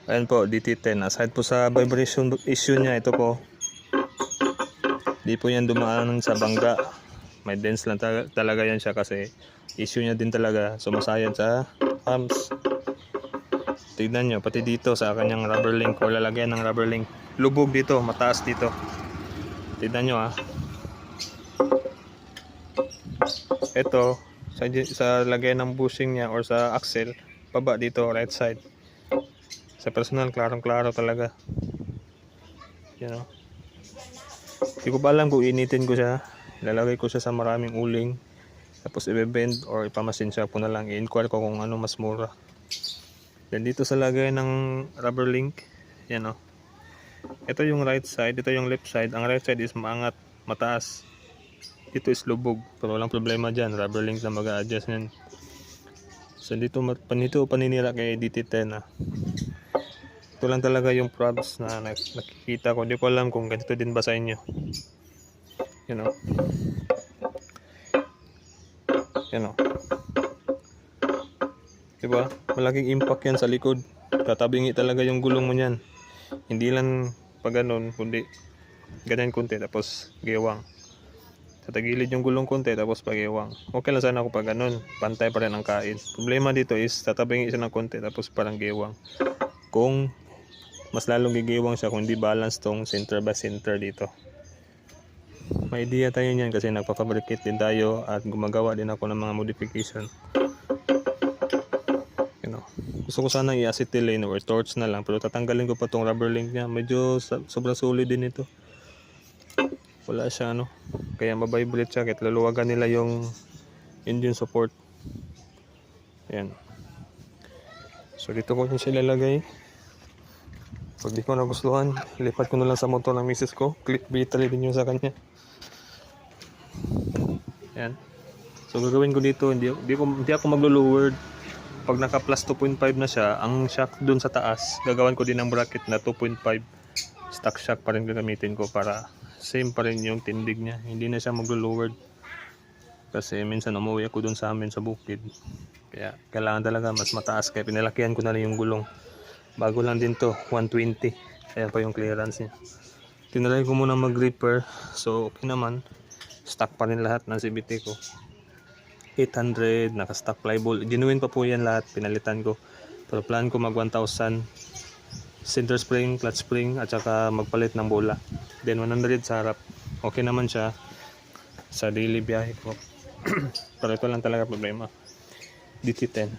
Ayan po, DT10. Aside po sa vibration issue niya, ito po. Di po yan dumaan sa bangga. May dents lang talaga yan siya kasi issue niya din talaga. Sumasayad sa hams. Tignan nyo, pati dito sa kanyang rubber link o lalagyan ng rubber link. Lubog dito, mataas dito. Tignan nyo ha. Ito, sa lagyan ng bushing niya or sa axle, baba dito, right side. Sa personal, klarong-klaro talaga. You know. Hindi ko ba alam kung initin ko siya. Ilalagay ko siya sa maraming uling. Tapos i-bend or ipamasin siya po na lang. I-inquire ko kung ano mas mura. Then dito sa lagay ng rubber link, yan o. Ito yung right side, ito yung left side. Ang right side is maangat, mataas. Ito is lubog, pero walang problema dyan. Rubber link lang mag-a-adjust yan. So dito paninira kay DT10 ah. Ito lang talaga yung probs na nakikita ko. Hindi ko alam kung ganito din ba sa inyo. You know. Yan o. Diba? Malaking impact yan sa likod. Tatabingi talaga yung gulong mo niyan. Hindi lang pag ganun, kundi ganyan konti tapos giwang. Sa tagilid yung gulong konti tapos pagiwang. Okay lang sana ako pag ganun. Pantay pa rin ang kain. Problema dito is tatabingi siya ng konti tapos parang giwang. Kung mas lalong gigiwang siya kung hindi balance tong center by center dito. May idea tayo niyan kasi nagpa-fabricate din tayo at gumagawa din ako ng mga modification. Gusto ko sana i-acetylene or torch na lang pero tatanggalin ko pa tong rubber link niya. Medyo sobrang solid din ito. Wala siya ano. Kaya mabibrate siya kahit luluwagan nila yung engine support. Ayan. So dito ko siya ilalagay. Pag di ko nagustuhan, lipat ko na lang sa motor ng misis ko. Click battery din yung sa kanya. Ayan. So gagawin ko dito, hindi ako maglo-lowered. Pag naka plus 2.5 na siya, ang shock dun sa taas, gagawan ko din ng bracket na 2.5. Stock shock pa rin gagamitin ko para same pa rin yung tindig niya. Hindi na siya maglo-lowered. Kasi minsan umuwi ako dun sa amin sa bukid. Kaya kailangan talaga mas mataas. Kaya pinalakihan ko na rin yung gulong. Bago lang din to, 120. Kaya pa yung clearance niya. Tinry ko muna mag-gripper. So okay naman. Stock pa rin lahat ng CVT ko. 800, naka-stock flyball. Genuine pa po yan lahat, pinalitan ko. Pero plan ko mag 1,000 center spring, clutch spring, at saka magpalit ng bola. Then 100 sa harap. Okay naman siya sa daily biyahe ko. Pero ito lang talaga problema. DT10.